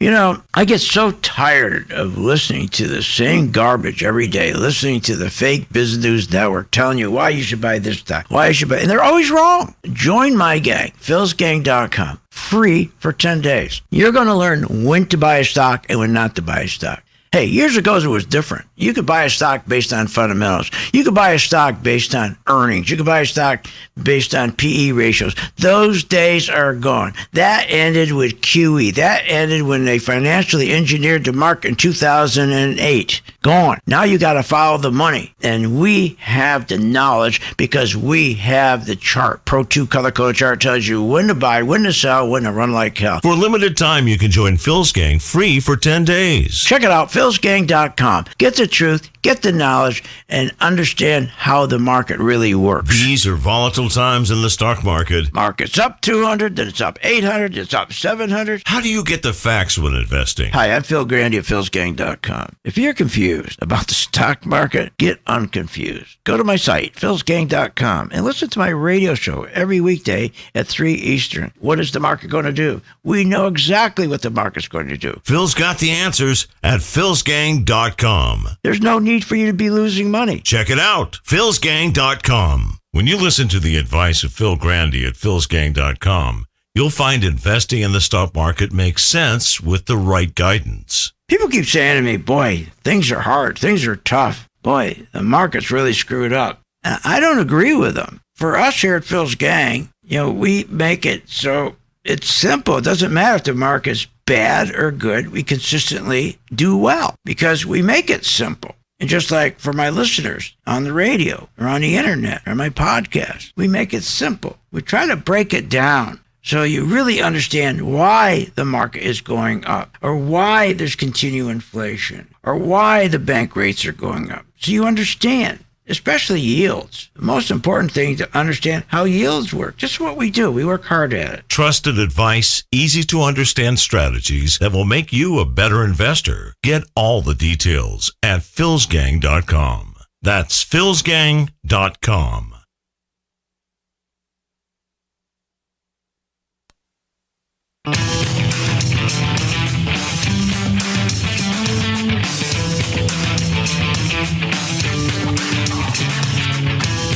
I get so tired of listening to the same garbage every day, listening to the fake business news network telling you why you should buy this stock, why you should buy, and they're always wrong. Join my gang, philsgang.com, free for 10 days. You're going to learn when to buy a stock and when not to buy a stock. Hey, years ago it was different. You could buy a stock based on fundamentals. You could buy a stock based on earnings. You could buy a stock based on PE ratios. Those days are gone. That ended with QE. That ended when they financially engineered the market in 2008. Gone. Now you got to follow the money. And we have the knowledge because we have the chart. Pro 2 color code chart tells you when to buy, when to sell, when to run like hell. For a limited time, you can join Phil's Gang free for 10 days. Check it out, philsgang.com. Get the truth, get the knowledge, and understand how the market really works. These are volatile times in the stock market. Market's up 200, then it's up 800, it's up 700. How do you get the facts when investing? Hi, I'm Phil Grandy at philsgang.com. If you're confused about the stock market, get unconfused. Go to my site, philsgang.com, and listen to my radio show every weekday at 3 Eastern. What is the market going to do? We know exactly what the market's going to do. Phil's got the answers at philsgang.com. There's no need for you to be losing money. Check it out, philsgang.com. When you listen to the advice of Phil Grandy at philsgang.com, you'll find investing in the stock market makes sense with the right guidance. People keep saying to me, boy, things are hard, things are tough. Boy, the market's really screwed up. And I don't agree with them. For us here at Phil's Gang, we make it so it's simple. It doesn't matter if the market's bad or good. We consistently do well because we make it simple. And just like for my listeners on the radio or on the internet or my podcast, we make it simple. We try to break it down so you really understand why the market is going up or why there's continued inflation or why the bank rates are going up. So you understand, especially yields. The most important thing to understand how yields work. Just what we do. We work hard at it. Trusted advice, easy to understand strategies that will make you a better investor. Get all the details at philsgang.com. That's philsgang.com.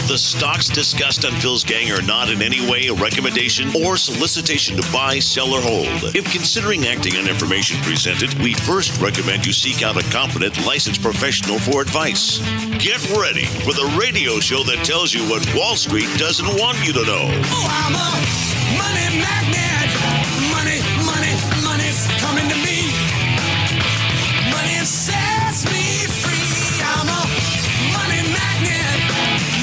The stocks discussed on Phil's Gang are not in any way a recommendation or solicitation to buy, sell, or hold. If considering acting on information presented, we first recommend you seek out a competent, licensed professional for advice. Get ready for the radio show that tells you what Wall Street doesn't want you to know. Oh, I'm a money magnet. Money, money, money's coming to me. Money sets me free. I'm a money magnet.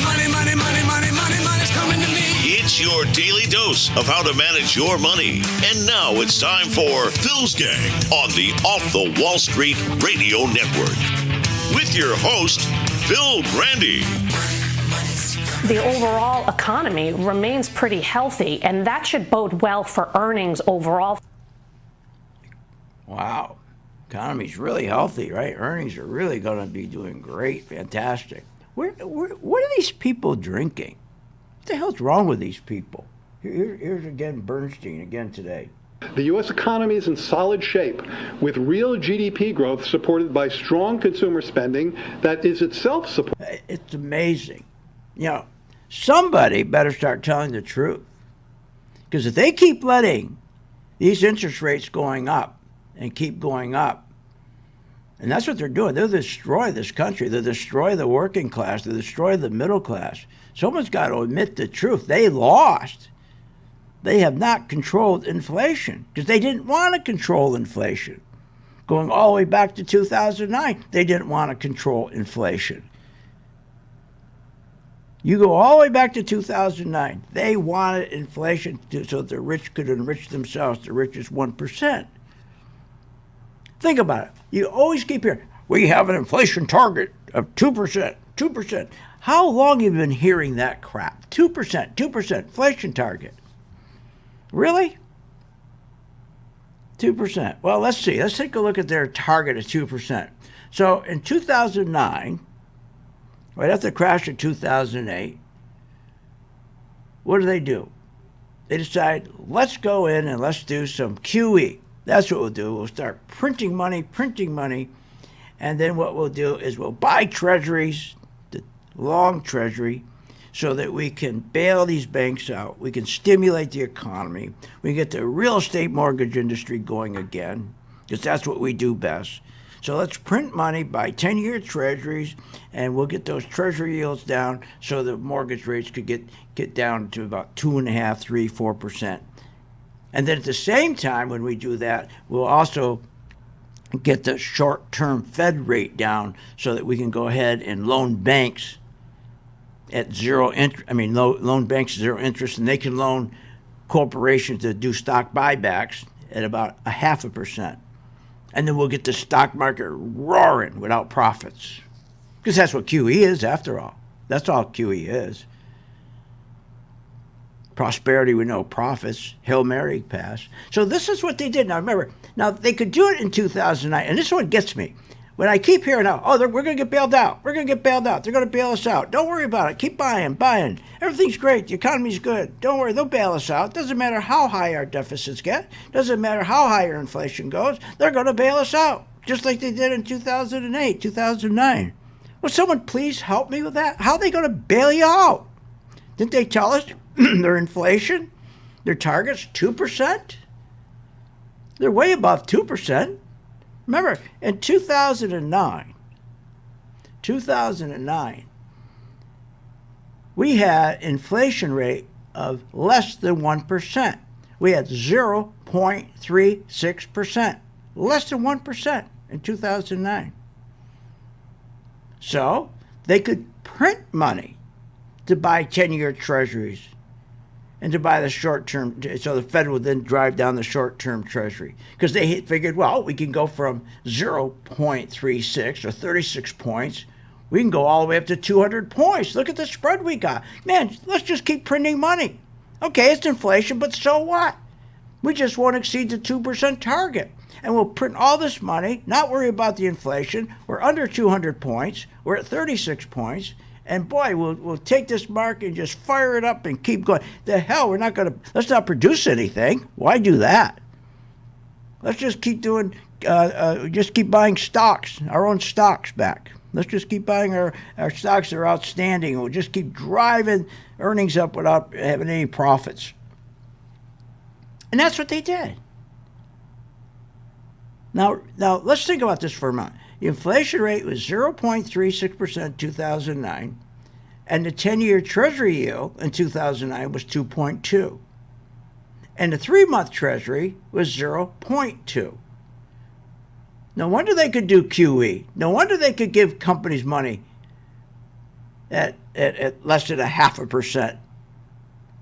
Money, money, money, money, money, money's coming to me. It's your daily dose of how to manage your money. And now it's time for Phil's Gang on the Off the Wall Street Radio Network. With your host, Phil Grandy. The overall economy remains pretty healthy, and that should bode well for earnings overall. Wow. Economy's really healthy, right? Earnings are really going to be doing great, fantastic. What are these people drinking? What the hell's wrong with these people? Here's again Bernstein again today. The U.S. economy is in solid shape, with real GDP growth supported by strong consumer spending that is itself supported. It's amazing. Somebody better start telling the truth. Because if they keep letting these interest rates going up and keep going up, and that's what they're doing. They'll destroy this country. They'll destroy the working class. They'll destroy the middle class. Someone's got to admit the truth. They lost. They have not controlled inflation because they didn't want to control inflation. Going all the way back to 2009, they didn't want to control inflation. You go all the way back to 2009. They wanted inflation so that the rich could enrich themselves, the richest 1%. Think about it. You always keep hearing, we have an inflation target of 2%, 2%. How long have you been hearing that crap? 2%, 2% inflation target. Really? 2%. Well, let's see. Let's take a look at their target of 2%. So in 2009, right after the crash of 2008, what do? They decide, let's go in and let's do some QE. That's what we'll do. We'll start printing money, and then what we'll do is we'll buy treasuries, the long treasury, so that we can bail these banks out. We can stimulate the economy. We can get the real estate mortgage industry going again, because that's what we do best. So let's print money, buy 10-year treasuries, and we'll get those treasury yields down so the mortgage rates could get down to about 2.5%, 3%, 4%. And then at the same time, when we do that, we'll also get the short-term Fed rate down so that we can go ahead and loan banks at zero interest. I mean, loan banks zero interest, and they can loan corporations that do stock buybacks at about 0.5%. And then we'll get the stock market roaring without profits. Because that's what QE is, after all. That's all QE is. Prosperity with no profits. Hail Mary pass. So this is what they did. Now remember, they could do it in 2009. And this is what gets me. When I keep hearing, we're going to get bailed out. We're going to get bailed out. They're going to bail us out. Don't worry about it. Keep buying. Everything's great. The economy's good. Don't worry. They'll bail us out. Doesn't matter how high our deficits get. Doesn't matter how high our inflation goes. They're going to bail us out, just like they did in 2008, 2009. Will someone please help me with that? How are they going to bail you out? Didn't they tell us their inflation, their target's 2%? They're way above 2%. Remember, in 2009, we had inflation rate of less than 1%. We had 0.36%, less than 1% in 2009. So they could print money to buy 10-year treasuries and to buy the short-term, so the Fed would then drive down the short-term treasury. Because they figured, well, we can go from 0.36 or 36 points, we can go all the way up to 200 points. Look at the spread we got. Man, let's just keep printing money. Okay, it's inflation, but so what? We just won't exceed the 2% target. And we'll print all this money, not worry about the inflation. We're under 200 points. We're at 36 points. And boy, we'll take this market and just fire it up and keep going. The hell, let's not produce anything. Why do that? Let's just keep doing, just keep buying stocks, our own stocks back. Let's just keep buying our stocks that are outstanding. We'll just keep driving earnings up without having any profits. And that's what they did. Now let's think about this for a moment. The inflation rate was 0.36% in 2009, and the 10-year Treasury yield in 2009 was 2.2. And the 3-month Treasury was 0.2. No wonder they could do QE. No wonder they could give companies money at less than 0.5%.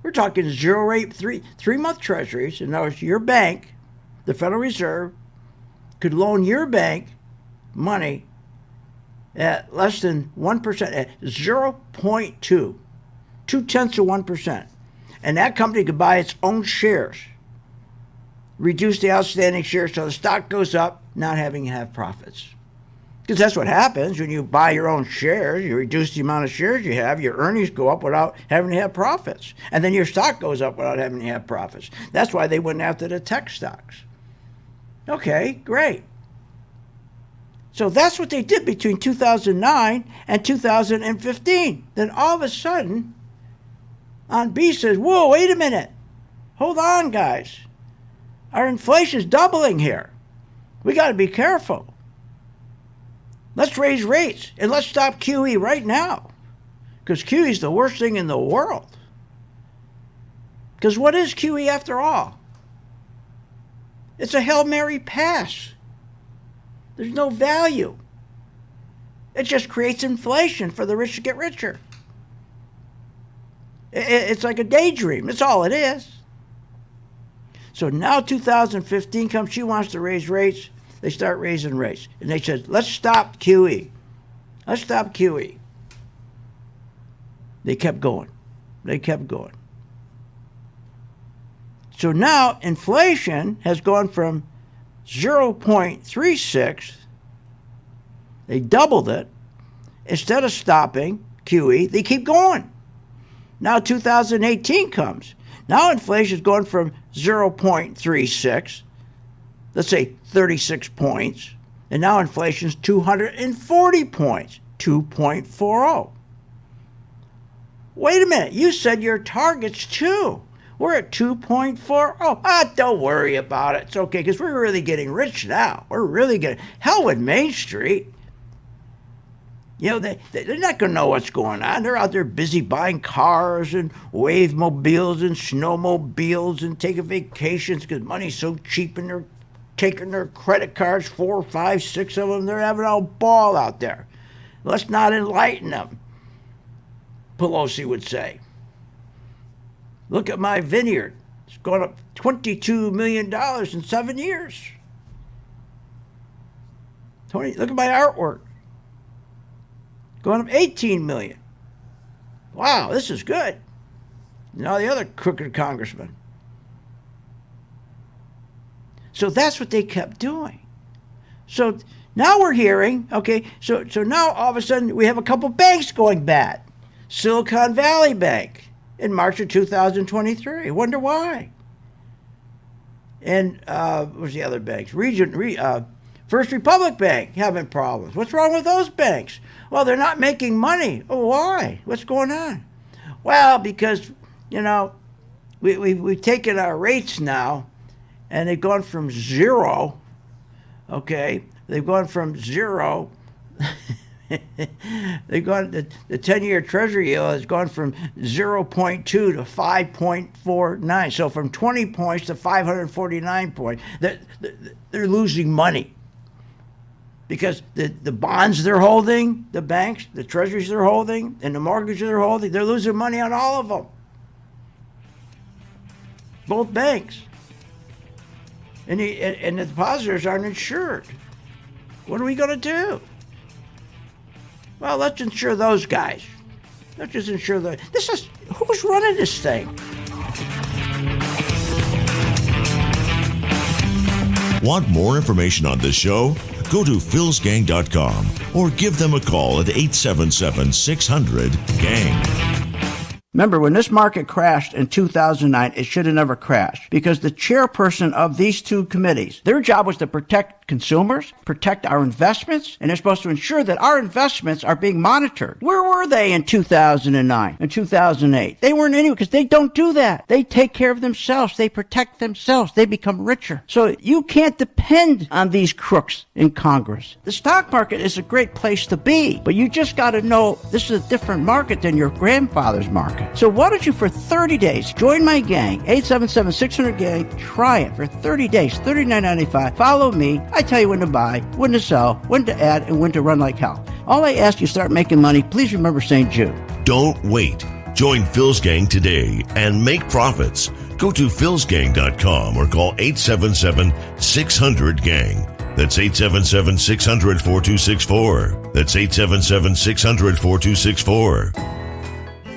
We're talking zero rate 3-month Treasuries. In other words, your bank, the Federal Reserve, could loan your bank money at less than 1%, at 0.2, 0.2%. And that company could buy its own shares, reduce the outstanding shares so the stock goes up, not having to have profits. Because that's what happens when you buy your own shares. You reduce the amount of shares you have, your earnings go up without having to have profits. And then your stock goes up without having to have profits. That's why they went after the tech stocks. Okay, great. So that's what they did between 2009 and 2015. Then all of a sudden, on B says, whoa, wait a minute. Hold on, guys. Our inflation's doubling here. We got to be careful. Let's raise rates and let's stop QE right now. Because QE is the worst thing in the world. Because what is QE after all? It's a Hail Mary pass. There's no value. It just creates inflation for the rich to get richer. It's like a daydream. That's all it is. So now 2015 comes, she wants to raise rates. They start raising rates. And they said, let's stop QE. Let's stop QE. They kept going. So now inflation has gone from 0.36, they doubled it. Instead of stopping QE, they keep going. Now 2018 comes. Now inflation is going from 0.36 let's say 36 points, and now inflation's 240 points, 2.40. Wait a minute, you said your target's 2. We're at 2.40. Don't worry about it. It's okay, because we're really getting rich now. We're really getting... Hell with Main Street. You know, they're not going to know what's going on. They're out there busy buying cars and wave mobiles and snowmobiles and taking vacations because money's so cheap, and they're taking their credit cards, 4, 5, 6 of them. They're having a ball out there. Let's not enlighten them, Pelosi would say. Look at my vineyard. It's gone up $22 million in 7 years. Look at my artwork. Going up $18 million. Wow, this is good. Now the other crooked congressman. So that's what they kept doing. So now we're hearing, okay, so now all of a sudden we have a couple banks going bad. Silicon Valley Bank in March of 2023. Wonder why. And what's the other banks? First Republic Bank having problems. What's wrong with those banks? Well, they're not making money. Oh, why? What's going on? Well, because, you know, we've taken our rates now, and they've gone from 0, okay? They've gone from 0. They've gone, the 10-year Treasury yield has gone from 0.2 to 5.49. So from 20 points to 549 points. They're losing money. Because the bonds they're holding, the banks, the treasuries they're holding, and the mortgages they're holding, they're losing money on all of them. Both banks. And the depositors aren't insured. What are we going to do? Well, let's insure those guys. Let's just insure the... Who's running this thing? Want more information on this show? Go to philsgang.com or give them a call at 877-600-GANG. Remember, when this market crashed in 2009, it should have never crashed because the chairperson of these two committees, their job was to protect consumers, protect our investments, and they're supposed to ensure that our investments are being monitored. Where were they in 2009 and 2008? They weren't anywhere because they don't do that. They take care of themselves. They protect themselves. They become richer. So you can't depend on these crooks in Congress. The stock market is a great place to be, but you just got to know this is a different market than your grandfather's market. So why don't you, for 30 days, join my gang, 877-600-GANG, try it for 30 days, $39.95. Follow me. I tell you when to buy, when to sell, when to add, and when to run like hell. All I ask you start making money, please remember St. Jude. Don't wait. Join Phil's Gang today and make profits. Go to philsgang.com or call 877-600-GANG. That's 877-600-4264. That's 877-600-4264.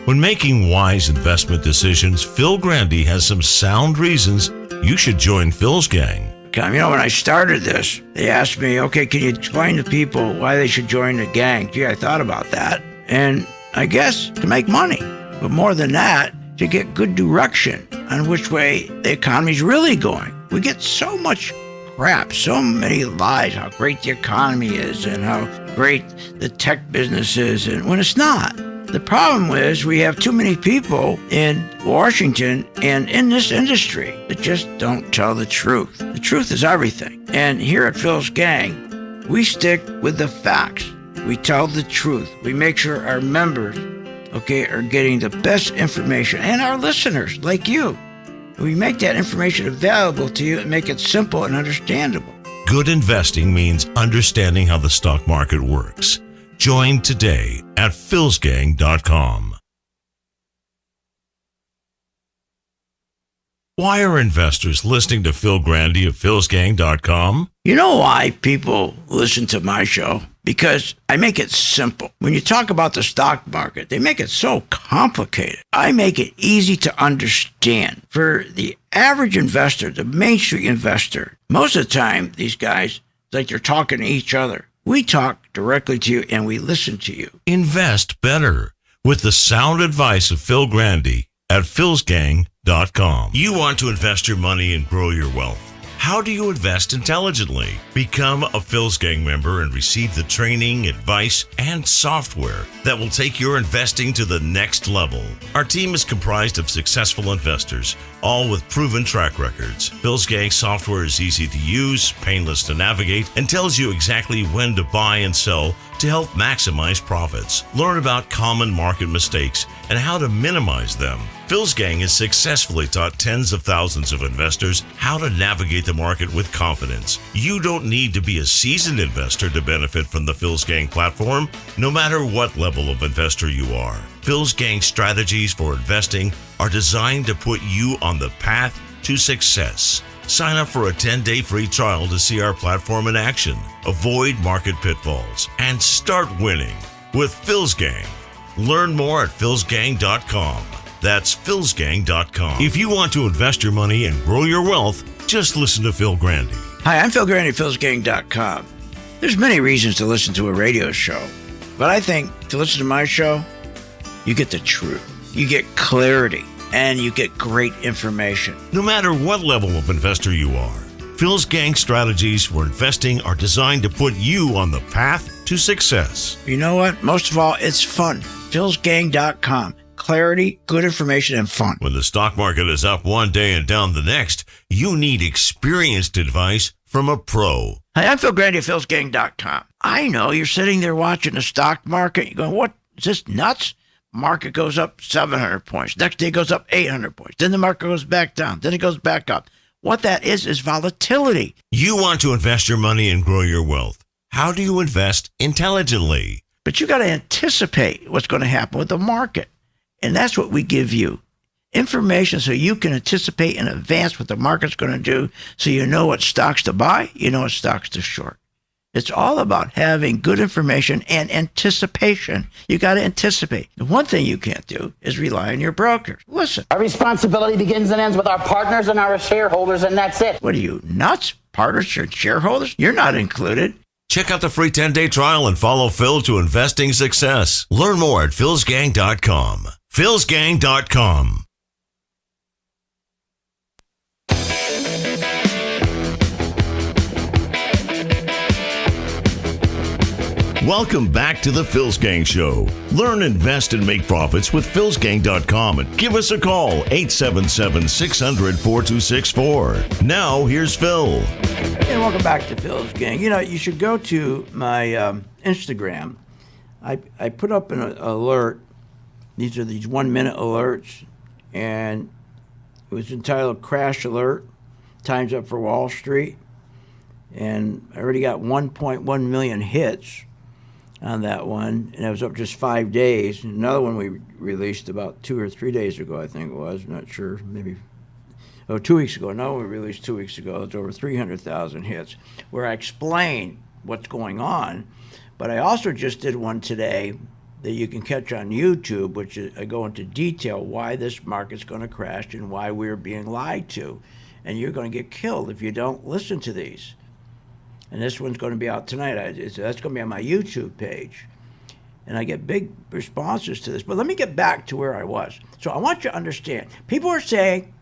When making wise investment decisions, Phil Grandy has some sound reasons you should join Phil's Gang. You know, when I started this, they asked me, okay, can you explain to people why they should join the gang? Gee, I thought about that. And I guess to make money. But more than that, to get good direction on which way the economy's really going. We get so much crap, so many lies, how great the economy is and how great the tech business is, and when it's not. The problem is we have too many people in Washington and in this industry that just don't tell the truth. The truth is everything. And here at Phil's Gang, we stick with the facts. We tell the truth. We make sure our members, okay, are getting the best information, and our listeners, like you. We make that information available to you and make it simple and understandable. Good investing means understanding how the stock market works. Join today at philsgang.com. Why are investors listening to Phil Grandy of philsgang.com? You know why people listen to my show? Because I make it simple. When you talk about the stock market, they make it so complicated. I make it easy to understand. For the average investor, the Main Street investor, most of the time, these guys, like they're talking to each other. We talk directly to you and we listen to you. Invest better with the sound advice of Phil Grandy at philsgang.com. You want to invest your money and grow your wealth. How do you invest intelligently? Become a Phil's Gang member and receive the training, advice, and software that will take your investing to the next level. Our team is comprised of successful investors, all with proven track records. Phil's Gang software is easy to use, painless to navigate, and tells you exactly when to buy and sell to help maximize profits. Learn about common market mistakes and how to minimize them. Phil's Gang has successfully taught tens of thousands of investors how to navigate the market with confidence. You don't need to be a seasoned investor to benefit from the Phil's Gang platform, no matter what level of investor you are. Phil's Gang strategies for investing are designed to put you on the path to success. Sign up for a 10-day free trial to see our platform in action, avoid market pitfalls, and start winning with Phil's Gang. Learn more at philsgang.com. That's philsgang.com. If you want to invest your money and grow your wealth, just listen to Phil Grandy. Hi, I'm Phil Grandy, philsgang.com. There's many reasons to listen to a radio show, but I think to listen to my show, you get the truth, you get clarity, and you get great information. No matter what level of investor you are, Phil's Gang strategies for investing are designed to put you on the path to success. You know what? Most of all, it's fun. philsgang.com. Clarity, good information, and fun. When the stock market is up one day and down the next, you need experienced advice from a pro. Hi, I'm Phil Grandy of philsgang.com. I know you're sitting there watching the stock market. You're going, what? Is this nuts? Market goes up 700 points. Next day goes up 800 points. Then the market goes back down. Then it goes back up. What that is volatility. You want to invest your money and grow your wealth. How do you invest intelligently? But you got to anticipate what's going to happen with the market. And that's what we give you. Information so you can anticipate in advance what the market's going to do, so you know what stocks to buy, you know what stocks to short. It's all about having good information and anticipation. You got to anticipate. The one thing you can't do is rely on your brokers. Listen. Our responsibility begins and ends with our partners and our shareholders, and that's it. What are you, nuts? Partners or shareholders? You're not included. Check out the free 10-day trial and follow Phil to investing success. Learn more at philsgang.com. philsgang.com. Welcome back to the Phil's Gang Show. Learn, invest, and make profits with philsgang.com and give us a call, 877-600-4264. Now, here's Phil. And welcome back to Phil's Gang. You know, you should go to my Instagram. I put up an alert. These are these 1-minute alerts, and it was entitled Crash Alert, Time's Up for Wall Street. And I already got 1.1 million hits on that one, and it was up just 5 days. Another one we released about 2 or 3 days ago, I think it was. I'm not sure, maybe 2 weeks ago. No, we released 2 weeks ago. It's over 300,000 hits, where I explain what's going on. But I also just did one today that you can catch on YouTube, which is, I go into detail why this market's going to crash and why we're being lied to. And you're going to get killed if you don't listen to these. And this one's going to be out tonight. That's going to be on my YouTube page. And I get big responses to this. But let me get back to where I was. So I want you to understand. People are saying,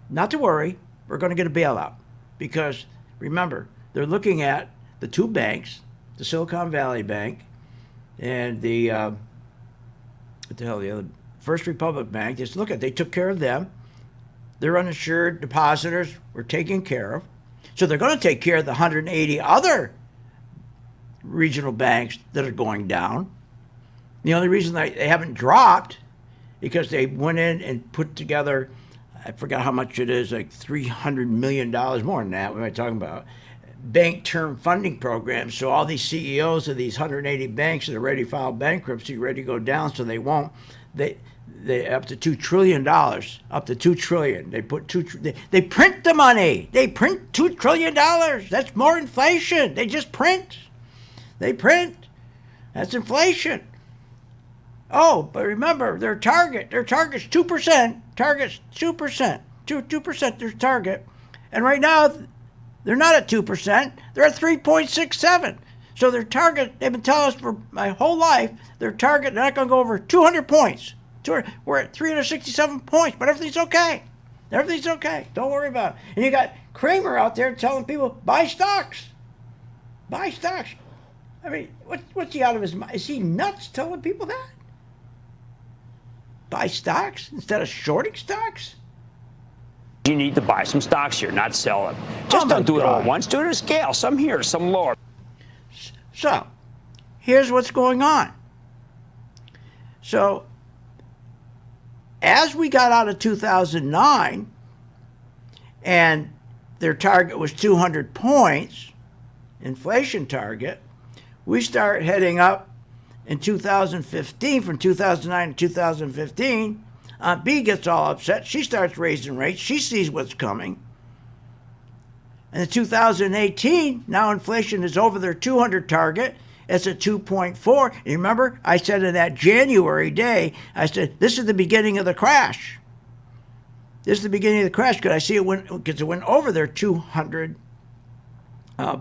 not to worry, we're going to get a bailout. Because, remember, they're looking at the two banks, the Silicon Valley Bank and the, what the hell, the other, First Republic Bank. Just look at, they took care of them. Their uninsured depositors were taken care of. So they're going to take care of the 180 other regional banks that are going down. The only reason they haven't dropped because they went in and put together, I forgot how much it is, like $300 million, more than that, what am I talking about, bank term funding programs. So all these CEOs of these 180 banks that are ready to file bankruptcy, ready to go down, so they won't. They up to $2 trillion, up to $2 trillion. They put they print the money. They print $2 trillion. That's more inflation. They just print. They print. That's inflation. Oh, but remember their target's 2%. Target's 2%. 2% their target. And right now they're not at 2%. They're at 3.67. So their target, they've been telling us for my whole life, their target, they're not going to go over 200 points. We're at 367 points, but everything's okay. Everything's okay. Don't worry about it. And you got Cramer out there telling people, buy stocks. Buy stocks. I mean, what's he out of his mind? Is he nuts telling people that? Buy stocks instead of shorting stocks? You need to buy some stocks here, not sell them. Just don't do it all at once. Do it at a scale. Some here, some lower. So, here's what's going on. So, as we got out of 2009, and their target was 200 points, inflation target, we start heading up in 2015, from 2009 to 2015. Aunt B gets all upset. She starts raising rates. She sees what's coming. And in 2018, now inflation is over their 200 target. It's at 2.4. And remember, I said in that January day, I said, this is the beginning of the crash. This is the beginning of the crash because I see it went over their 200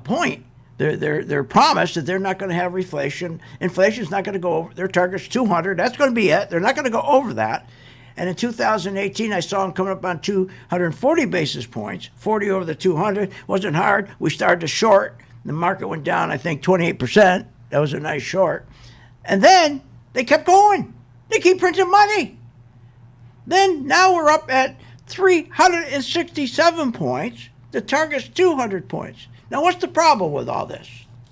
point. Their promise that they're not going to have inflation. Inflation's not going to go over. Their target's 200. That's going to be it. They're not going to go over that. And in 2018, I saw them coming up on 240 basis points, 40 over the 200. Wasn't hard. We started to short. The market went down, I think, 28%. That was a nice short. And then they kept going. They keep printing money. Then now we're up at 367 points. The target's 200 points. Now, what's the problem with all this?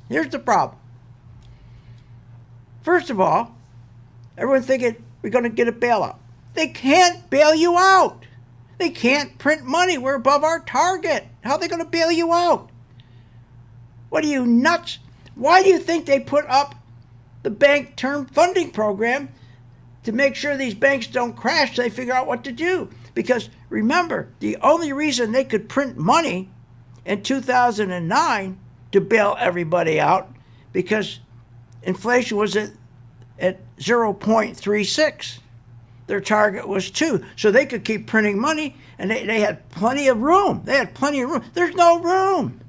Here's the problem. First of all, everyone's thinking we're going to get a bailout. They can't bail you out. They can't print money. We're above our target. How are they going to bail you out? What are you, nuts? Why do you think they put up the bank term funding program to make sure these banks don't crash so they figure out what to do? Because remember, the only reason they could print money in 2009 to bail everybody out because inflation was at 0.36. Their target was 2. So they could keep printing money, and they had plenty of room. They had plenty of room. There's no room.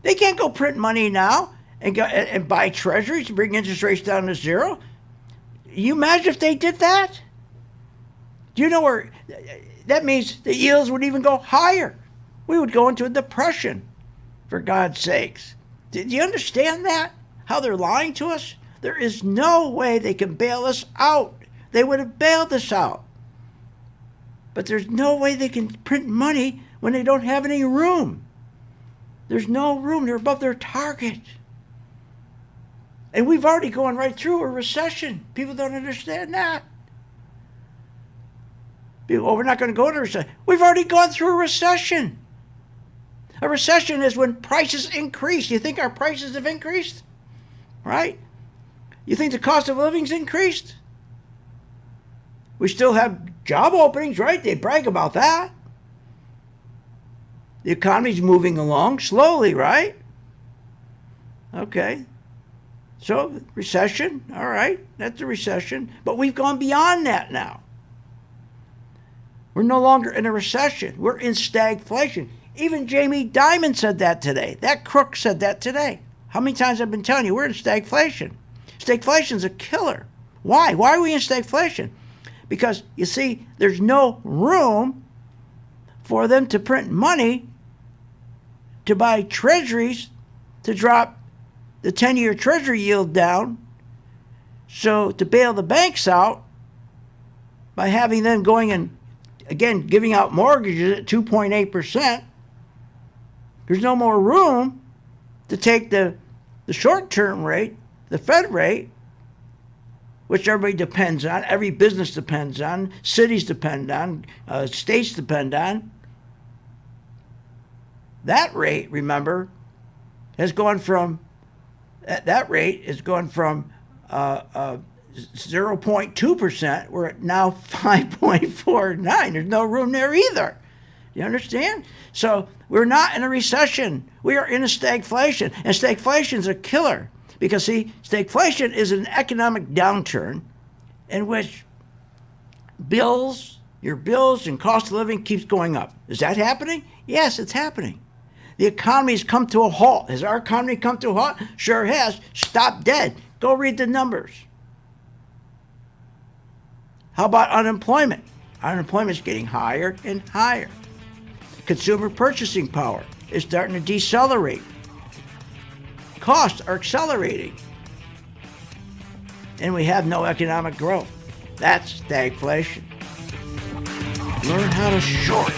They can't go print money now and buy treasuries and bring interest rates down to 0. You imagine if they did that? Do you know where that means the yields would even go higher? We would go into a depression, for God's sakes. Do you understand that? How they're lying to us? There is no way they can bail us out. They would have bailed us out. But there's no way they can print money when they don't have any room. There's no room. They're above their target. And we've already gone right through a recession. People don't understand that. People, we're not going to go into a recession. We've already gone through a recession. A recession is when prices increase. You think our prices have increased? Right? You think the cost of living's increased? We still have job openings, right? They brag about that. The economy's moving along slowly, right? Okay. So, recession, all right, that's a recession. But we've gone beyond that now. We're no longer in a recession. We're in stagflation. Even Jamie Dimon said that today. That crook said that today. How many times I've been telling you we're in stagflation? Stagflation's a killer. Why? Why are we in stagflation? Because, you see, there's no room for them to print money to buy treasuries to drop the 10-year treasury yield down, so to bail the banks out by having them going and, again, giving out mortgages at 2.8%, there's no more room to take the short-term rate, the Fed rate, which everybody depends on, every business depends on, cities depend on, states depend on. That rate, remember, has gone from 0.2%. We're at now 5.49. There's no room there either. You understand? So we're not in a recession. We are in a stagflation. And stagflation is a killer. Because, see, stagflation is an economic downturn in which your bills and cost of living keeps going up. Is that happening? Yes, it's happening. The economy's come to a halt. Has our economy come to a halt? Sure has. Stop dead. Go read the numbers. How about unemployment? Unemployment's getting higher and higher. Consumer purchasing power is starting to decelerate. Costs are accelerating. And we have no economic growth. That's stagflation. Learn how to short,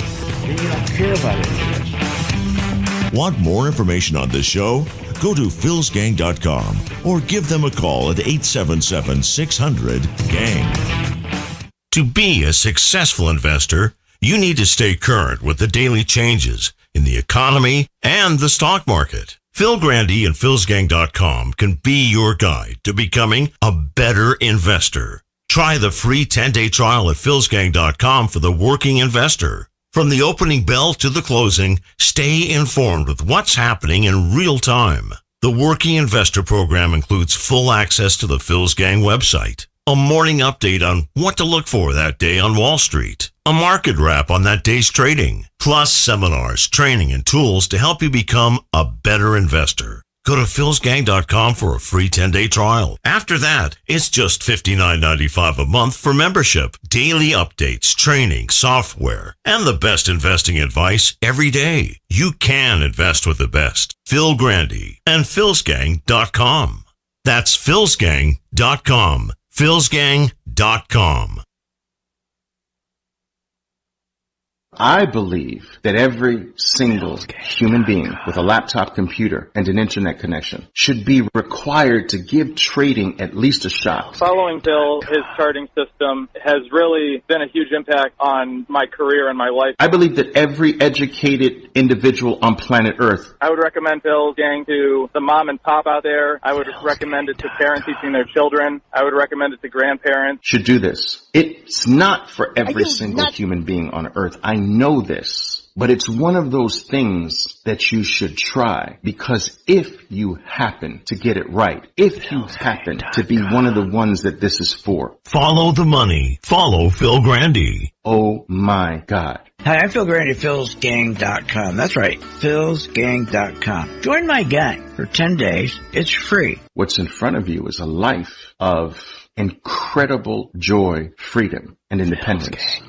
and you don't care about any of this. Want more information on this show? Go to philsgang.com or give them a call at 877-600-GANG. To be a successful investor, you need to stay current with the daily changes in the economy and the stock market. Phil Grandy and philsgang.com can be your guide to becoming a better investor. Try the free 10-day trial at philsgang.com for the working investor. From the opening bell to the closing, stay informed with what's happening in real time. The Working Investor Program includes full access to the Phil's Gang website, a morning update on what to look for that day on Wall Street, a market wrap on that day's trading, plus seminars, training, and tools to help you become a better investor. Go to philsgang.com for a free 10-day trial. After that, it's just $59.95 a month for membership, daily updates, training, software, and the best investing advice every day. You can invest with the best. Phil Grandy and philsgang.com. That's philsgang.com. philsgang.com. I believe that every single human being with a laptop computer and an internet connection should be required to give trading at least a shot. Following Phil, his charting system has really been a huge impact on my career and my life. I believe that every educated individual on planet Earth. I would recommend Phil's Gang to the mom and pop out there. I would recommend it to parents teaching their children. I would recommend it to grandparents. Should do this. It's not for every single human being on Earth. I know this, but it's one of those things that you should try, because if you happen to get it right, if you happen to be one of the ones that this is for. Follow the money. Follow Phil Grandy. Oh my God. Hi, I'm Phil Grandy, philsgang.com. That's right, philsgang.com. Join my gang for 10 days. It's free. What's in front of you is a life of incredible joy, freedom, and independence.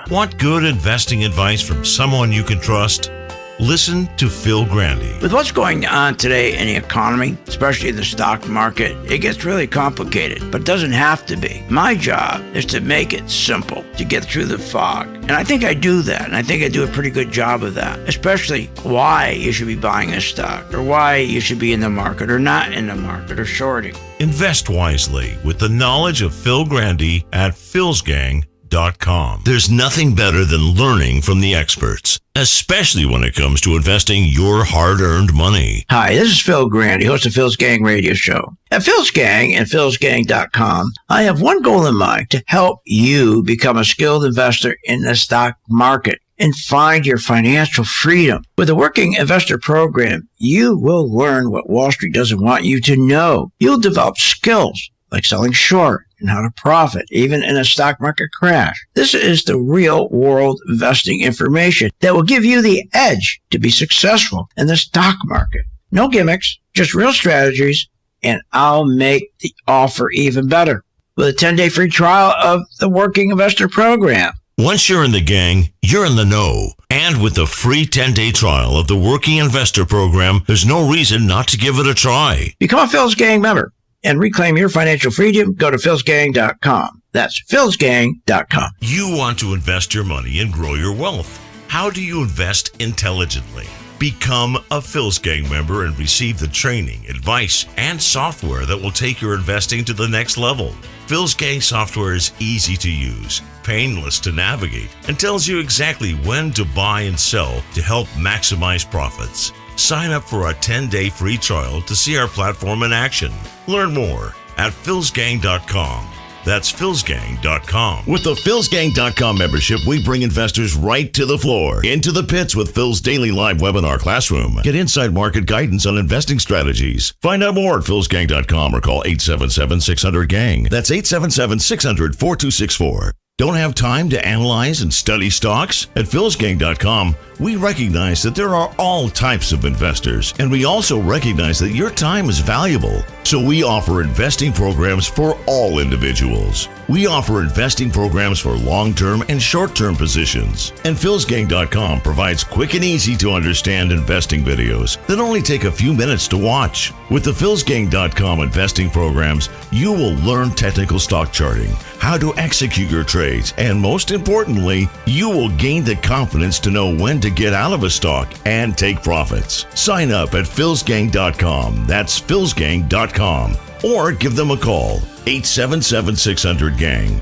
Want good investing advice from someone you can trust? Listen to Phil Grandy. With what's going on today in the economy, especially in the stock market, it gets really complicated, but it doesn't have to be. My job is to make it simple, to get through the fog. And I think I do that, and I think I do a pretty good job of that, especially why you should be buying a stock, or why you should be in the market or not in the market, or shorting. Invest wisely with the knowledge of Phil Grandy at philsgang.com. There's nothing better than learning from the experts, especially when it comes to investing your hard-earned money. Hi, this is Phil Grandy, host of Phil's Gang Radio Show. At Phil's Gang and philsgang.com, I have one goal in mind: to help you become a skilled investor in the stock market and find your financial freedom. With the Working Investor Program, you will learn what Wall Street doesn't want you to know. You'll develop skills like selling short and how to profit, even in a stock market crash. This is the real-world investing information that will give you the edge to be successful in the stock market. No gimmicks, just real strategies, and I'll make the offer even better with a 10-day free trial of the Working Investor Program. Once you're in the gang, you're in the know. And with the free 10-day trial of the Working Investor Program, there's no reason not to give it a try. Become a Phil's Gang member and reclaim your financial freedom. Go to philsgang.com. That's philsgang.com. You want to invest your money and grow your wealth. How do you invest intelligently? Become a Phil's Gang member and receive the training, advice, and software that will take your investing to the next level. Phil's Gang software is easy to use, painless to navigate, and tells you exactly when to buy and sell to help maximize profits. Sign up for a 10-day free trial to see our platform in action. Learn more at philsgang.com. That's philsgang.com. With the philsgang.com membership, we bring investors right to the floor, into the pits with Phil's daily live webinar classroom. Get inside market guidance on investing strategies. Find out more at philsgang.com or call 877-600-GANG. That's 877-600-4264. Don't have time to analyze and study stocks? At philsgang.com, we recognize that there are all types of investors, and we also recognize that your time is valuable. So we offer investing programs for all individuals. We offer investing programs for long-term and short-term positions. And philsgang.com provides quick and easy to understand investing videos that only take a few minutes to watch. With the philsgang.com investing programs, you will learn technical stock charting, how to execute your trades, and most importantly, you will gain the confidence to know when to get out of a stock and take profits. Sign up at philsgang.com. That's philsgang.com. Or give them a call, 877-600-GANG.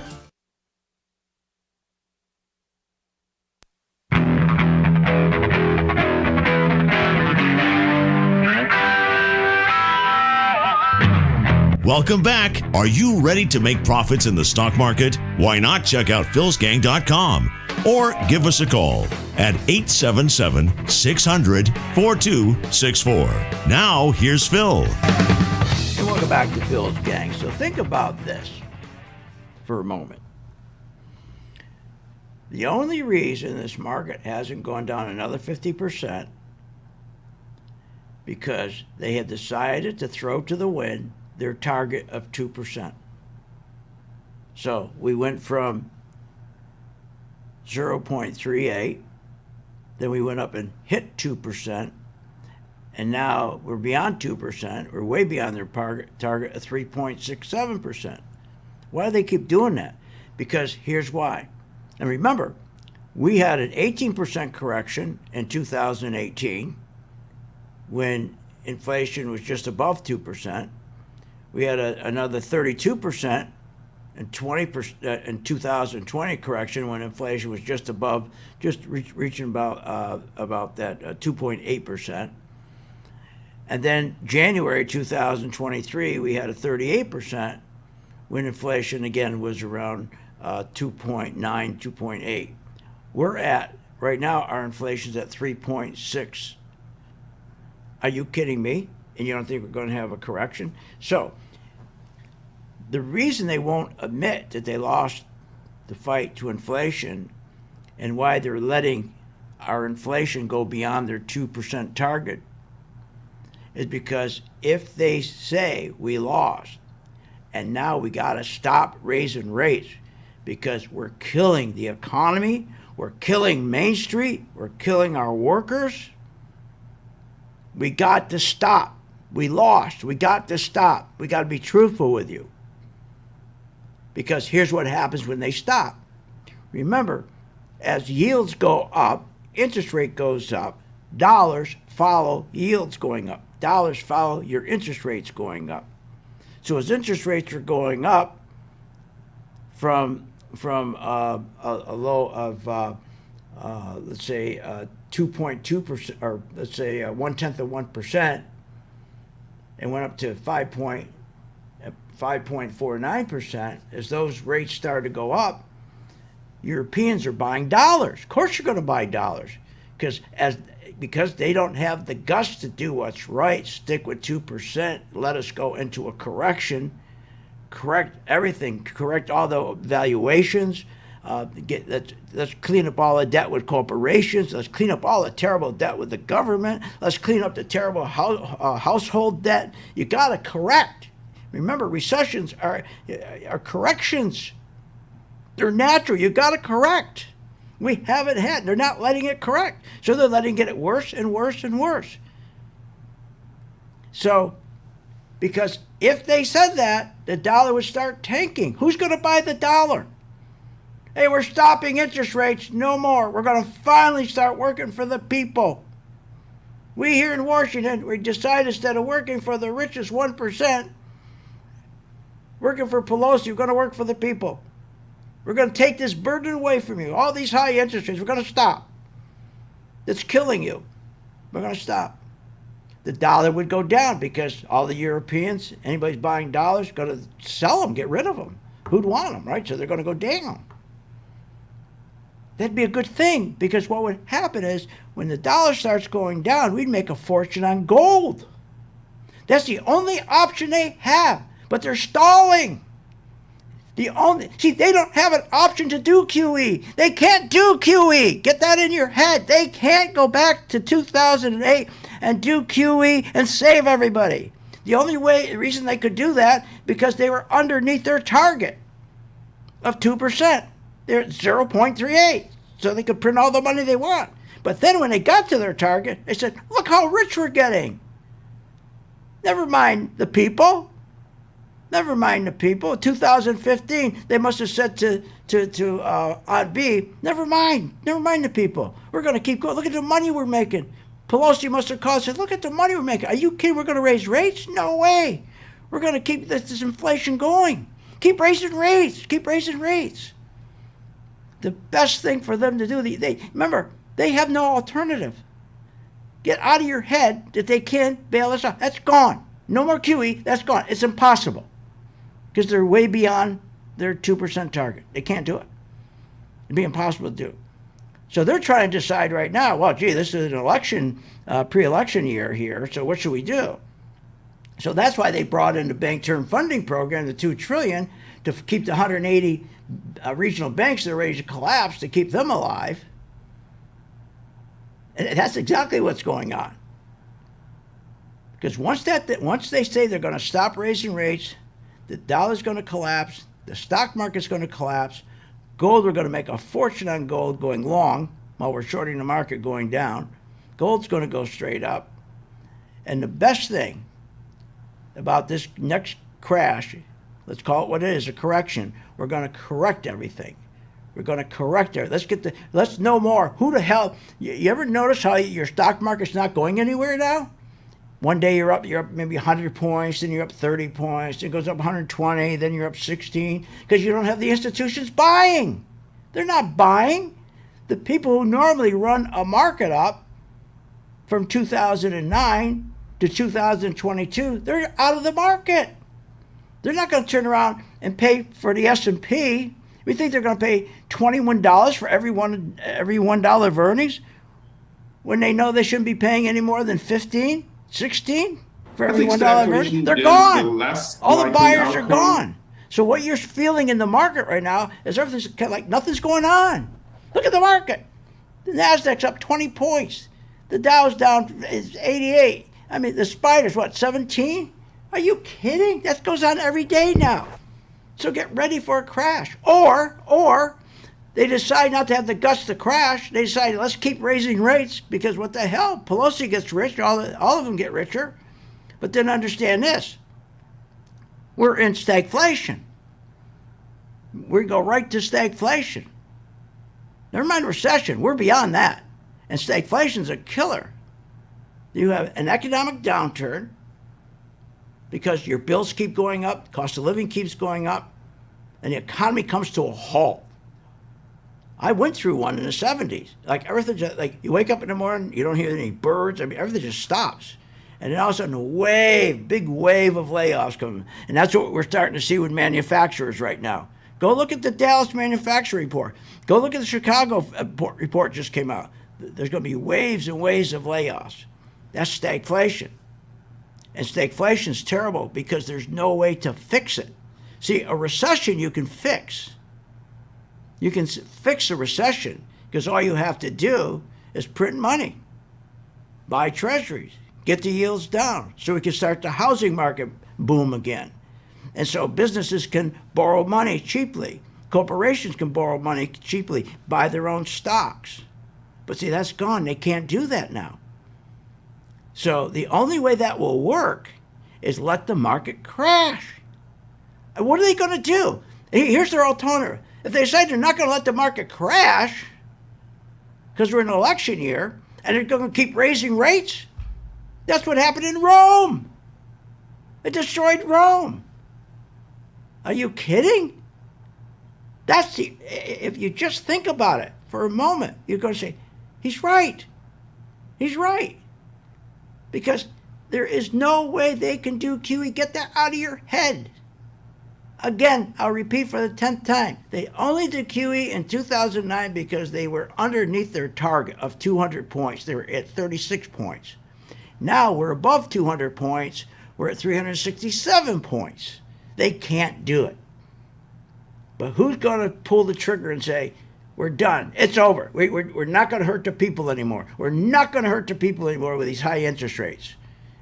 Welcome back. Are you ready to make profits in the stock market? Why not check out philsgang.com or give us a call at 877-600-4264. Now, here's Phil. And welcome back to Phil's Gang. So think about this for a moment. The only reason this market hasn't gone down another 50% because they had decided to throw to the wind their target of 2%. So we went from 0.38, then we went up and hit 2%, and now we're beyond 2%. We're way beyond their target of 3.67%. Why do they keep doing that? Because here's why. And remember, we had an 18% correction in 2018 when inflation was just above 2%. We had another 32% in 2020 correction when inflation was just above, reaching about that 2.8%. And then January 2023, we had a 38% when inflation again was around 2.9, 2.8. We're at, right now, our inflation's at 3.6. Are you kidding me? And you don't think we're going to have a correction? So the reason they won't admit that they lost the fight to inflation and why they're letting our inflation go beyond their 2% target is because if they say we lost and now we got to stop raising rates because we're killing the economy, we're killing Main Street, we're killing our workers, we got to stop. We lost. We got to stop. We got to be truthful with you. Because here's what happens when they stop. Remember, as yields go up, interest rate goes up, dollars follow yields going up. Dollars follow your interest rates going up. So as interest rates are going up from a low of, let's say, 2.2%, or let's say 0.1%, and went up to 5.49%, as those rates started to go up, Europeans are buying dollars. Of course you're going to buy dollars because they don't have the guts to do what's right, stick with 2%, let us go into a correction, correct everything, correct all the valuations, let's clean up all the debt with corporations, let's clean up all the terrible debt with the government, let's clean up the terrible household debt. You got to correct. Remember, recessions are corrections. They're natural. You got to correct. We haven't had. They're not letting it correct. So they're letting it get worse and worse and worse. So, because if they said that, the dollar would start tanking. Who's going to buy the dollar? Hey, we're stopping interest rates. No more. We're going to finally start working for the people. We here in Washington, we decided instead of working for the richest 1%, working for Pelosi, we're going to work for the people. We're going to take this burden away from you. All these high interest rates, we're going to stop. It's killing you. We're going to stop. The dollar would go down because all the Europeans, anybody's buying dollars, going to sell them, get rid of them. Who'd want them, right? So they're going to go down. That'd be a good thing because what would happen is when the dollar starts going down, we'd make a fortune on gold. That's the only option they have, but they're stalling. They don't have an option to do QE. They can't do QE. Get that in your head. They can't go back to 2008 and do QE and save everybody. The reason they could do that, because they were underneath their target of 2%. They're at 0.38, so they could print all the money they want. But then when they got to their target, they said, look how rich we're getting. Never mind the people. Never mind the people. 2015, they must have said to Odd B, never mind the people. We're going to keep going. Look at the money we're making. Pelosi must have called and said, look at the money we're making. Are you kidding? We're going to raise rates? No way. We're going to keep this inflation going. Keep raising rates. Keep raising rates. The best thing for them to do, remember, they have no alternative. Get out of your head that they can't bail us out. That's gone. No more QE. That's gone. It's impossible. Because they're way beyond their 2% target. They can't do it. It'd be impossible to do. So they're trying to decide right now, well, gee, this is an election, pre-election year here, so what should we do? So that's why they brought in the Bank Term Funding Program, the $2 trillion, to keep the 180 regional banks that are ready to collapse, to keep them alive. And that's exactly what's going on. Because once they say they're going to stop raising rates, the dollar's going to collapse, the stock market's going to collapse, gold, we're going to make a fortune on gold going long while we're shorting the market going down. Gold's going to go straight up. And the best thing about this next crash, let's call it what it is, a correction, we're going to correct everything. We're going to correct it. Let's know more. Who the hell, you ever notice how your stock market's not going anywhere now? One day you're up maybe 100 points, then you're up 30 points, then it goes up 120, then you're up 16, because you don't have the institutions buying. They're not buying. The people who normally run a market up from 2009 to 2022, they're out of the market. They're not going to turn around and pay for the S&P. We think they're going to pay $21 for every $1 of earnings when they know they shouldn't be paying any more than 15, 16 for every $1 of earnings. They're gone. All the buyers are gone. So what you're feeling in the market right now is everything's kind of like nothing's going on. Look at the market. The Nasdaq's up 20 points. The Dow's down 88. I mean, the Spider's what, 17? Are you kidding? That goes on every day now. So get ready for a crash. Or they decide not to have the guts to crash. They decide, let's keep raising rates because what the hell? Pelosi gets rich. All of them get richer. But then understand this. We're in stagflation. We go right to stagflation. Never mind recession. We're beyond that. And stagflation's a killer. You have an economic downturn because your bills keep going up, cost of living keeps going up, and the economy comes to a halt. I went through one in the 70s. Like everything, like you wake up in the morning, you don't hear any birds. I mean, everything just stops. And then all of a sudden, big wave of layoffs come. And that's what we're starting to see with manufacturers right now. Go look at the Dallas manufacturing report. Go look at the Chicago report just came out. There's going to be waves and waves of layoffs. That's stagflation. And stagflation is terrible because there's no way to fix it. See, a recession you can fix. You can fix a recession because all you have to do is print money, buy treasuries, get the yields down so we can start the housing market boom again. And so businesses can borrow money cheaply. Corporations can borrow money cheaply, buy their own stocks. But see, that's gone. They can't do that now. So the only way that will work is let the market crash. And what are they going to do? Here's their alternative. If they decide they're not going to let the market crash because we're in an election year and they're going to keep raising rates, that's what happened in Rome. It destroyed Rome. Are you kidding? If you just think about it for a moment, you're going to say, he's right. He's right. Because there is no way they can do QE. Get that out of your head. Again, I'll repeat for the 10th time. They only did QE in 2009 because they were underneath their target of 200 points. They were at 36 points. Now we're above 200 points. We're at 367 points. They can't do it. But who's going to pull the trigger and say, we're done, it's over, we're not going to hurt the people anymore. We're not going to hurt the people anymore with these high interest rates.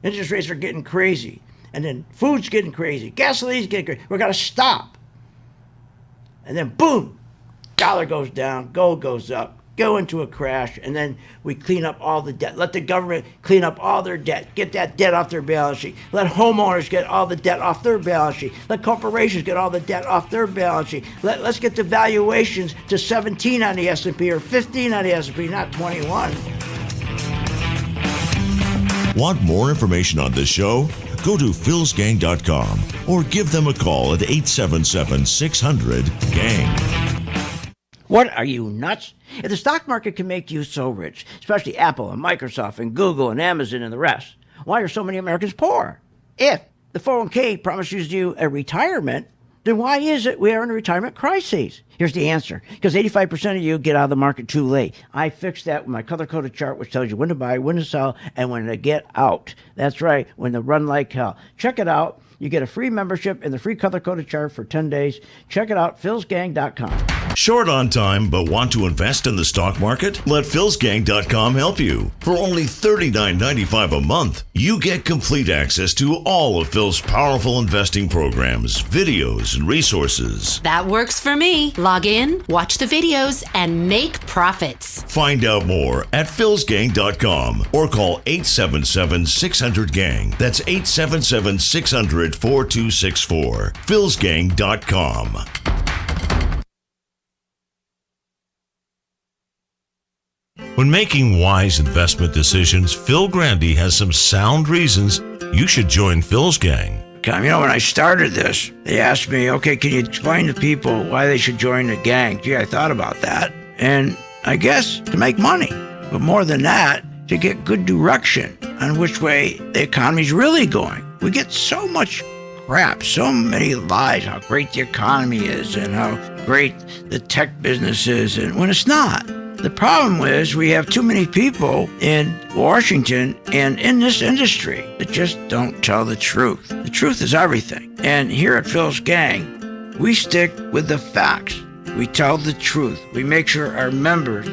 Interest rates are getting crazy. And then food's getting crazy. Gasoline's getting crazy. We're going to stop. And then boom, dollar goes down, gold goes up, go into a crash, and then we clean up all the debt. Let the government clean up all their debt. Get that debt off their balance sheet. Let homeowners get all the debt off their balance sheet. Let corporations get all the debt off their balance sheet. Let's get the valuations to 17 on the S&P or 15 on the S&P, not 21. Want more information on this show? Go to philsgang.com or give them a call at 877-600-GANG. What, are you nuts? If the stock market can make you so rich, especially Apple and Microsoft and Google and Amazon and the rest, why are so many Americans poor? If the 401k promises you a retirement, then why is it we are in a retirement crisis? Here's the answer. Because 85% of you get out of the market too late. I fixed that with my color-coded chart, which tells you when to buy, when to sell, and when to get out. That's right, when to run like hell. Check it out. You get a free membership and the free color-coded chart for 10 days. Check it out, philsgang.com. Short on time but want to invest in the stock market? Let philsgang.com help you. For only $39.95 a month, you get complete access to all of Phil's powerful investing programs, videos, and resources. That works for me. Log in, watch the videos, and make profits. Find out more at philsgang.com or call 877-600-GANG. That's 877-600-4264. philsgang.com. When making wise investment decisions, Phil Grandy has some sound reasons you should join Phil's gang. You know, when I started this, they asked me, okay, can you explain to people why they should join the gang? Gee, I thought about that. And I guess to make money. But more than that, to get good direction on which way the economy's really going. We get so much crap, so many lies, how great the economy is and how great the tech business is, and when it's not. The problem is we have too many people in Washington and in this industry that just don't tell the truth. The truth is everything. And here at Phil's Gang, we stick with the facts. We tell the truth. We make sure our members,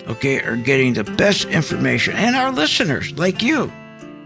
are getting the best information, and our listeners, like you.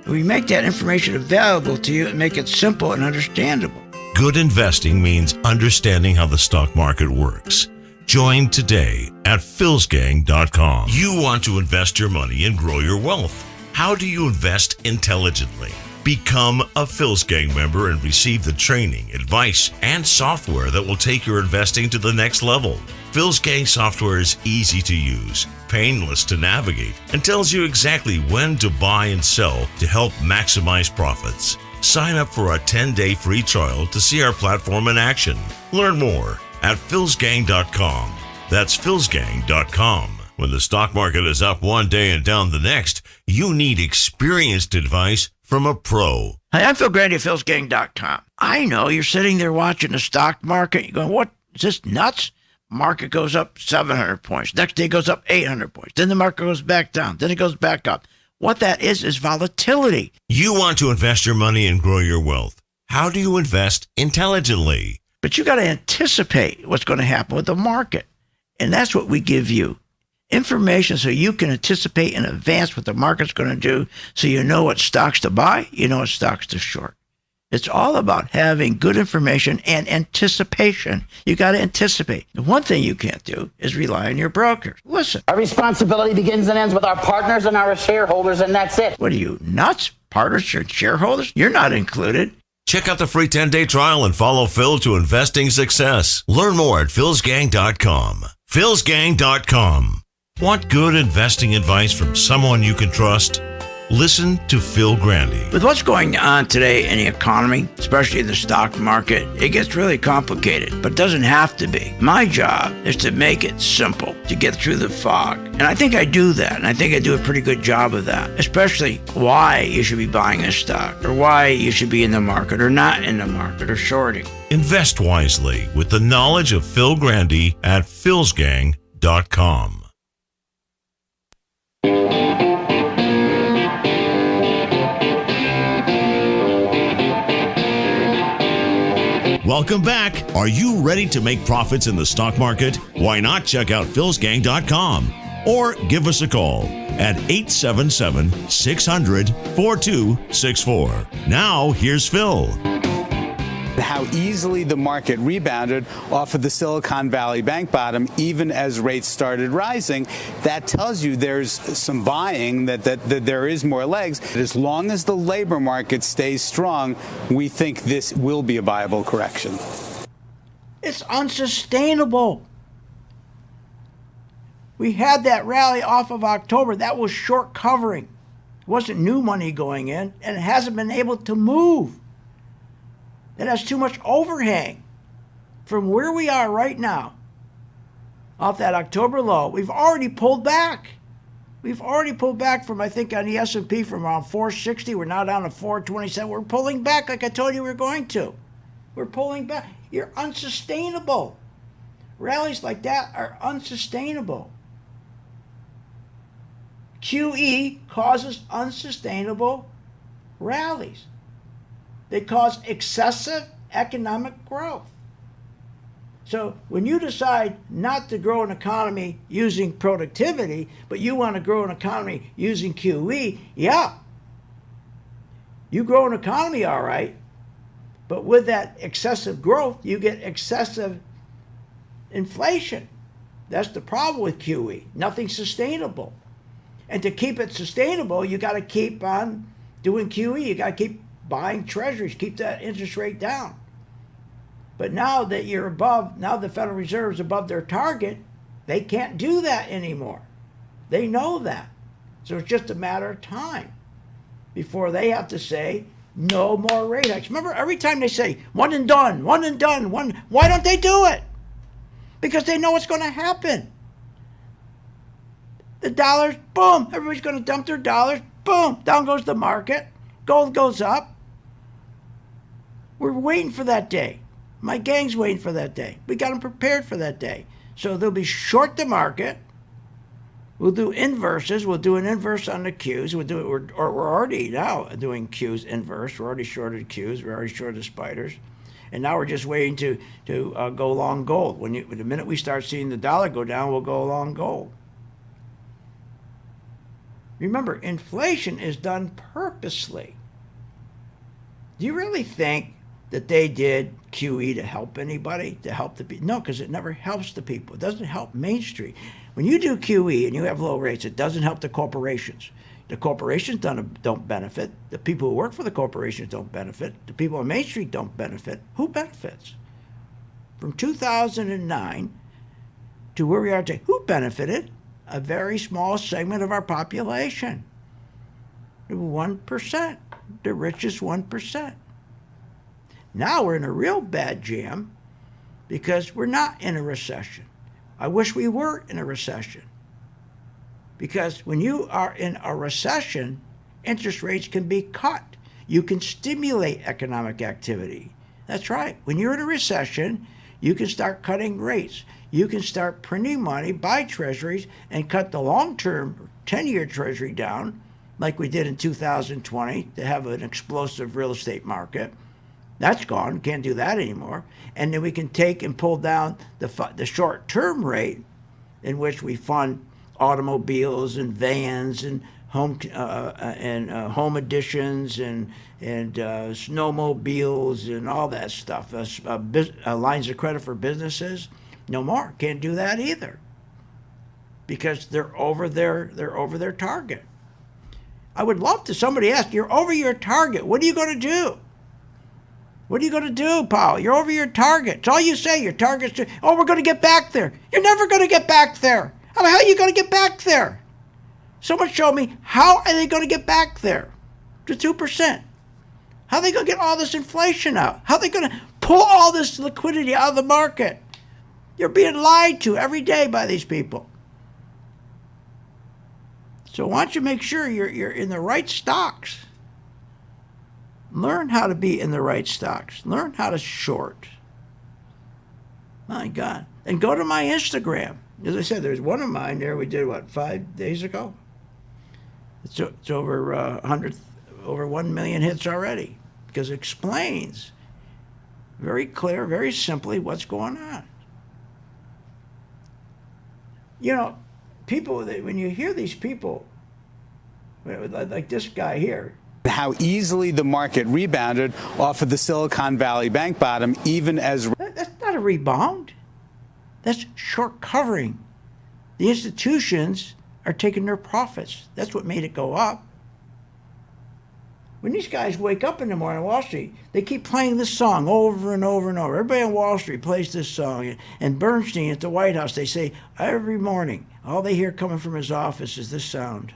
We make that information available to you and make it simple and understandable. Good investing means understanding how the stock market works. Join today at philsgang.com. You want to invest your money and grow your wealth. How do you invest intelligently? Become a Phil's Gang member and receive the training, advice, and software that will take your investing to the next level. Phil's Gang software is easy to use, painless to navigate, and tells you exactly when to buy and sell to help maximize profits. Sign up for a 10-day free trial to see our platform in action. Learn more at philsgang.com. That's philsgang.com. When the stock market is up one day and down the next, you need experienced advice from a pro. Hi, I'm Phil Grandy of philsgang.com. I know you're sitting there watching the stock market. You're going, what? Is this nuts? Market goes up 700 points. Next day goes up 800 points. Then the market goes back down. Then it goes back up. What that is volatility. You want to invest your money and grow your wealth. How do you invest intelligently? But you got to anticipate what's going to happen with the market. And that's what we give you. Information so you can anticipate in advance what the market's going to do, so you know what stocks to buy, you know what stocks to short. It's all about having good information and anticipation. You got to anticipate. The one thing you can't do is rely on your brokers. Listen. Our responsibility begins and ends with our partners and our shareholders, and that's it. What are you, nuts? Partners and shareholders? You're not included. Check out the free 10-day trial and follow Phil to investing success. Learn more at philsgang.com. philsgang.com. Want good investing advice from someone you can trust? Listen to Phil Grandy. With what's going on today in the economy, especially in the stock market, it gets really complicated, but it doesn't have to be. My job is to make it simple, to get through the fog. And I think I do that, and I think I do a pretty good job of that, especially why you should be buying a stock, or why you should be in the market, or not in the market, or shorting. Invest wisely with the knowledge of Phil Grandy at philsgang.com. Welcome back. Are you ready to make profits in the stock market? Why not check out philsgang.com or give us a call at 877-600-4264. Now, here's Phil. How easily the market rebounded off of the Silicon Valley Bank bottom, even as rates started rising. That tells you there's some buying, that there is more legs. As long as the labor market stays strong, we think this will be a viable correction. It's unsustainable. We had that rally off of October. That was short covering. It wasn't new money going in, and it hasn't been able to move. It has too much overhang from where we are right now. Off that October low, we've already pulled back. We've already pulled back from, I think, on the S&P from around 460. We're now down to 427. We're pulling back like I told you we were going to. We're pulling back. You're unsustainable. Rallies like that are unsustainable. QE causes unsustainable rallies. They cause excessive economic growth. So when you decide not to grow an economy using productivity, but you want to grow an economy using QE, yeah, you grow an economy all right, but with that excessive growth, you get excessive inflation. That's the problem with QE. Nothing's sustainable. And to keep it sustainable, you got to keep on doing QE. You got to keep buying treasuries, keep that interest rate down. But now that you're above, now the Federal Reserve is above their target, they can't do that anymore. They know that. So it's just a matter of time before they have to say no more rate hikes. Remember, every time they say one and done, why don't they do it? Because they know what's going to happen. The dollars, boom, everybody's going to dump their dollars, boom, down goes the market, gold goes up. We're waiting for that day. My gang's waiting for that day. We got them prepared for that day. So they'll be short the market. We'll do inverses. We'll do an inverse on the Qs. We'll do it. We're already now doing Qs inverse. We're already shorted Qs. We're already shorted spiders. And now we're just waiting to go long gold. The minute we start seeing the dollar go down, we'll go long gold. Remember, inflation is done purposely. Do you really think that they did QE to help anybody, to help the people? No, because it never helps the people. It doesn't help Main Street. When you do QE and you have low rates, it doesn't help the corporations. The corporations don't benefit. The people who work for the corporations don't benefit. The people on Main Street don't benefit. Who benefits? From 2009 to where we are today, who benefited? A very small segment of our population. 1%. The richest 1%. Now we're in a real bad jam because we're not in a recession. I wish we were in a recession. Because when you are in a recession, interest rates can be cut. You can stimulate economic activity. That's right. When you're in a recession, you can start cutting rates. You can start printing money, buy treasuries, and cut the long-term 10-year treasury down, like we did in 2020, to have an explosive real estate market. That's gone. Can't do that anymore. And then we can take and pull down the short-term rate in which we fund automobiles and vans and home additions and snowmobiles and all that stuff. Lines of credit for businesses. No more. Can't do that either. Because they're over their target. I would love to somebody ask, you're over your target. What are you going to do? What are you going to do, Powell? You're over your target. It's all you say. Your target's we're going to get back there. You're never going to get back there. How the hell are you going to get back there? Someone show me, how are they going to get back there to 2%? How are they going to get all this inflation out? How are they going to pull all this liquidity out of the market? You're being lied to every day by these people. So why don't you make sure you're in the right stocks? Learn how to be in the right stocks. Learn how to short. My God. And go to my Instagram. As I said, there's one of mine there we did, 5 days ago? It's over 100, over 1 million hits already, because it explains very clear, very simply what's going on. You know, people, when you hear these people, like this guy here, how easily the market rebounded off of the Silicon Valley bank bottom, even as... That's not a rebound. That's short covering. The institutions are taking their profits. That's what made it go up. When these guys wake up in the morning on Wall Street, they keep playing this song over and over and over. Everybody on Wall Street plays this song. And Bernstein at the White House, they say every morning, all they hear coming from his office is this sound.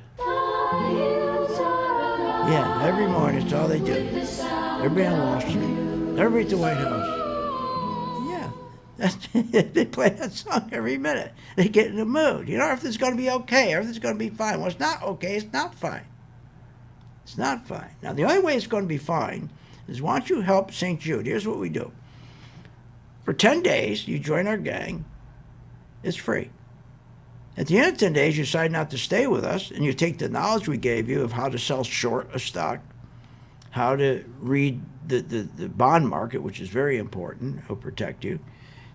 Yeah, every morning, it's all they do. Everybody on Wall Street, everybody at the White House. Yeah, they play that song every minute. They get in the mood. You know, everything's going to be okay. Everything's going to be fine. Well, it's not okay. It's not fine. It's not fine. Now, the only way it's going to be fine is why don't you help St. Jude? Here's what we do. For 10 days, you join our gang. It's free. At the end of 10 days, you decide not to stay with us, and you take the knowledge we gave you of how to sell short a stock, how to read the bond market, which is very important. It'll protect you.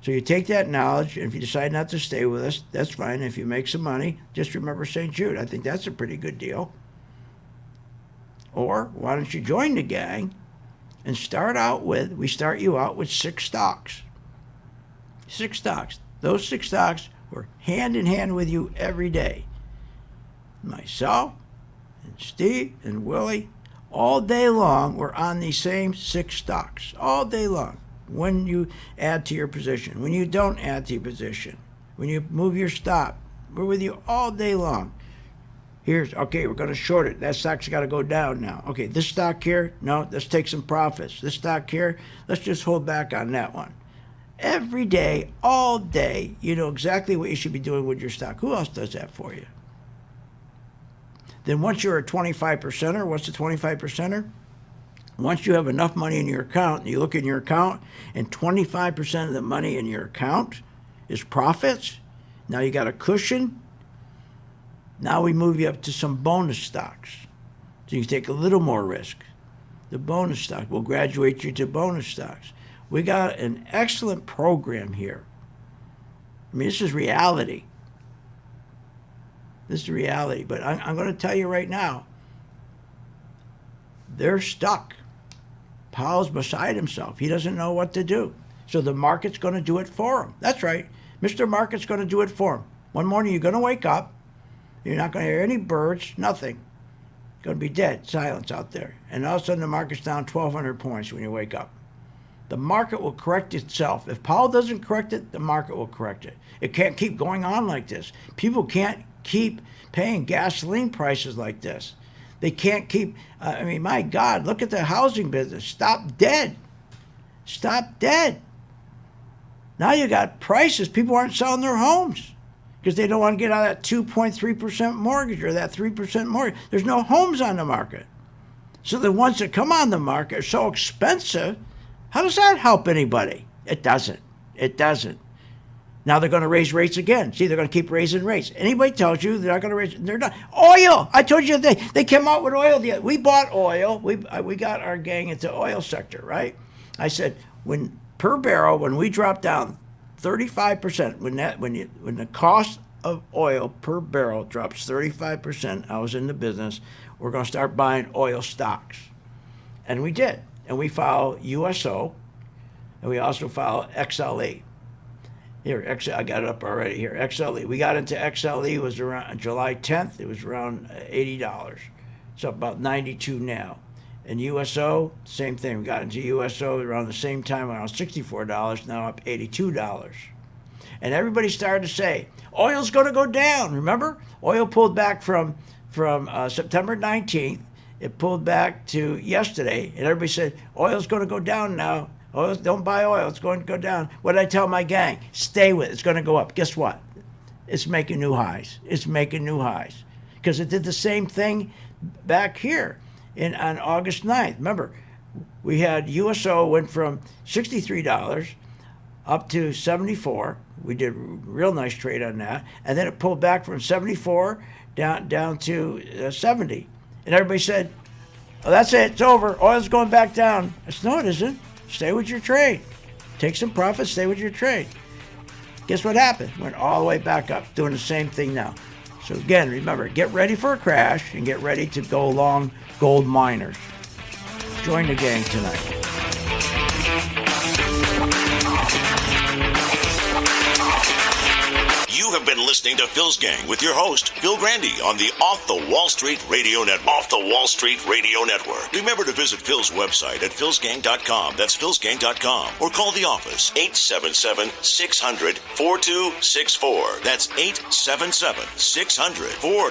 So you take that knowledge, and if you decide not to stay with us, that's fine. If you make some money, just remember St. Jude. I think that's a pretty good deal. Or why don't you join the gang and we start you out with 6 stocks. 6 stocks. Those 6 stocks were hand in hand with you every day. Myself and Steve and Willie, all day long, we're on these same 6 stocks. All day long. When you add to your position, when you don't add to your position, when you move your stop, we're with you all day long. Okay, we're going to short it. That stock's got to go down now. Okay, this stock here, no, let's take some profits. This stock here, let's just hold back on that one. Every day, all day, you know exactly what you should be doing with your stock. Who else does that for you? Then once you're a 25%er, what's the 25%er? Once you have enough money in your account, and you look in your account, and 25% of the money in your account is profits, now you got a cushion. Now we move you up to some bonus stocks. So you take a little more risk. The bonus stock will graduate you to bonus stocks. We got an excellent program here. I mean, this is reality. This is reality. But I'm going to tell you right now, they're stuck. Powell's beside himself. He doesn't know what to do. So the market's going to do it for him. That's right. Mr. Market's going to do it for him. One morning you're going to wake up. You're not going to hear any birds, nothing. It's going to be dead, silence out there. And all of a sudden the market's down 1,200 points when you wake up. The market will correct itself. If Powell doesn't correct it, the market will correct it. It can't keep going on like this. People can't keep paying gasoline prices like this. They can't keep, I mean, my God, look at the housing business. Stop dead. Stop dead. Now you got prices. People aren't selling their homes because they don't want to get out of that 2.3% mortgage or that 3% mortgage. There's no homes on the market. So the ones that come on the market are so expensive. How does that help anybody? It doesn't. It doesn't. Now they're going to raise rates again. See, they're going to keep raising rates. Anybody tells you they're not going to raise, they're not. Oil! I told you they came out with oil. We bought oil. We got our gang into the oil sector, right? I said, when per barrel, when we drop down 35%, when the cost of oil per barrel drops 35%, I was in the business, we're going to start buying oil stocks. And we did. And we follow USO, and we also follow XLE. Here, I got it up already here. XLE. We got into XLE, was around July 10th. It was around $80. It's up about 92 now. And USO, same thing. We got into USO around the same time, around $64, now up $82. And everybody started to say, oil's going to go down. Remember? Oil pulled back from September 19th. It pulled back to yesterday. And everybody said, oil's going to go down now. Oil, don't buy oil. It's going to go down. What did I tell my gang? Stay with it. It's going to go up. Guess what? It's making new highs. It's making new highs. Because it did the same thing back here on August 9th. Remember, we had USO went from $63 up to $74. We did a real nice trade on that. And then it pulled back from $74 down to $70. And everybody said, oh, that's it. It's over. Oil's going back down. I said, no, it isn't. Stay with your trade. take some profit, stay with your trade. Guess what happened? Went all the way back up, doing the same thing now. So again, remember, get ready for a crash and get ready to go long gold miners. Join the gang tonight. You have been listening to Phil's Gang with your host, Phil Grandy, on the Off the Wall Street Radio Network. Off the Wall Street Radio Network. Remember to visit Phil's website at philsgang.com. That's philsgang.com. Or call the office, 877-600-4264. That's 877-600-4264.